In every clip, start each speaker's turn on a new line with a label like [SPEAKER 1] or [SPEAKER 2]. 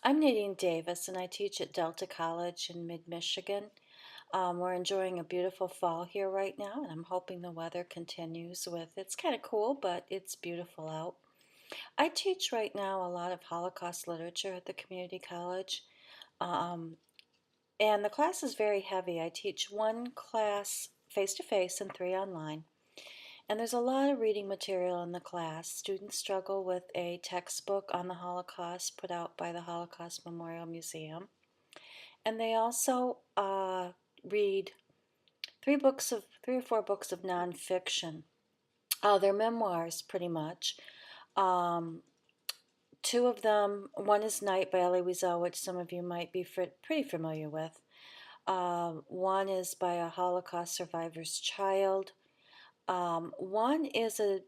[SPEAKER 1] I'm Nadine Davis, and I teach at Delta College in mid-Michigan. We're enjoying a beautiful fall here right now, and I'm hoping the weather continues it's kind of cool, but it's beautiful out. I teach right now a lot of Holocaust literature at the community college, um, and the class is very heavy. I teach one class face-to-face and three online. And there's a lot of reading material in the class. Students struggle with a textbook on the Holocaust put out by the Holocaust Memorial Museum. And they also read three or four books of nonfiction. They're memoirs, pretty much. Um, Two of them, one is Night by Elie Wiesel, which some of you might be pretty familiar with. One is by a Holocaust survivor's child. One is a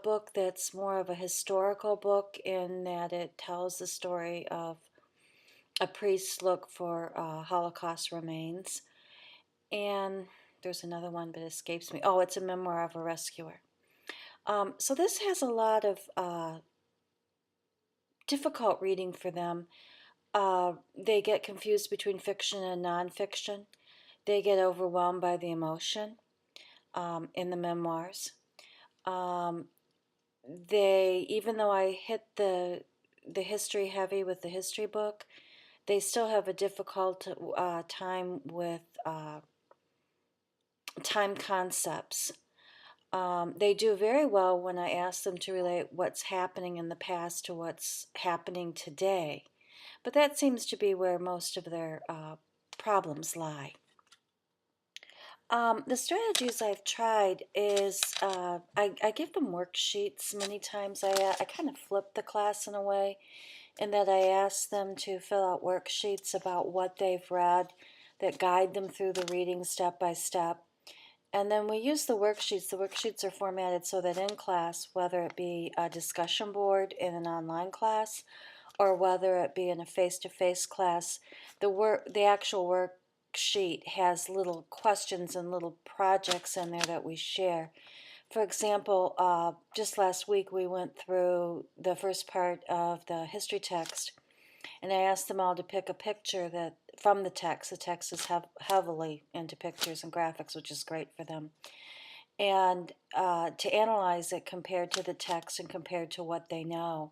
[SPEAKER 1] book that's more of a historical book in that it tells the story of a priest's look for Holocaust remains. And there's another one, but it escapes me. Oh, it's a memoir of a rescuer. So this has a lot of difficult reading for them. They get confused between fiction and nonfiction. They get overwhelmed by the emotion in the memoirs. Even though I hit the history heavy with the history book, they still have a difficult time with time concepts. They do very well when I ask them to relate what's happening in the past to what's happening today. But that seems to be where most of their problems lie. The strategies I've tried is I give them worksheets many times. I kind of flip the class in a way in that I ask them to fill out worksheets about what they've read that guide them through the reading step by step. And then we use the worksheets. The worksheets are formatted so that in class, whether it be a discussion board in an online class or whether it be in a face-to-face class, the actual worksheet has little questions and little projects in there that we share. For example, just last week we went through the first part of the history text, and I asked them all to pick a picture that from the text. The text is heavily into pictures and graphics, which is great for them, and to analyze it compared to the text and compared to what they know.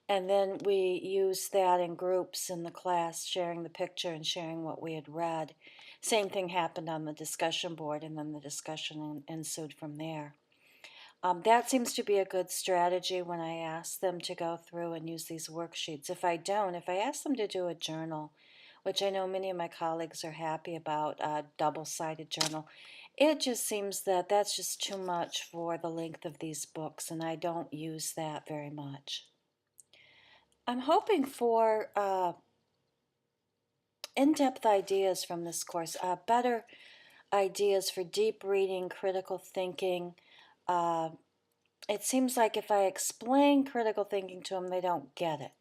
[SPEAKER 1] And then we used that in groups in the class, sharing the picture and sharing what we had read. Same thing happened on the discussion board, and then the discussion ensued from there. That seems to be a good strategy when I ask them to go through and use these worksheets. If I ask them to do a journal, which I know many of my colleagues are happy about, a double-sided journal, it just seems that that's just too much for the length of these books, and I don't use that very much. I'm hoping for in-depth ideas from this course, better ideas for deep reading, critical thinking. It seems like if I explain critical thinking to them, they don't get it.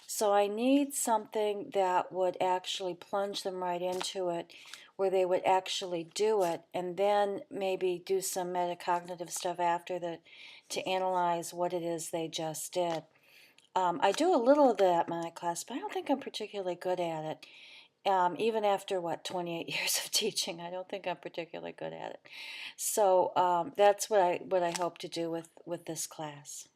[SPEAKER 1] So I need something that would actually plunge them right into it, where they would actually do it, and then maybe do some metacognitive stuff after that to analyze what it is they just did. I do a little of that in my class, but I don't think I'm particularly good at it. Even after, 28 years of teaching, I don't think I'm particularly good at it. So that's what I hope to do with this class.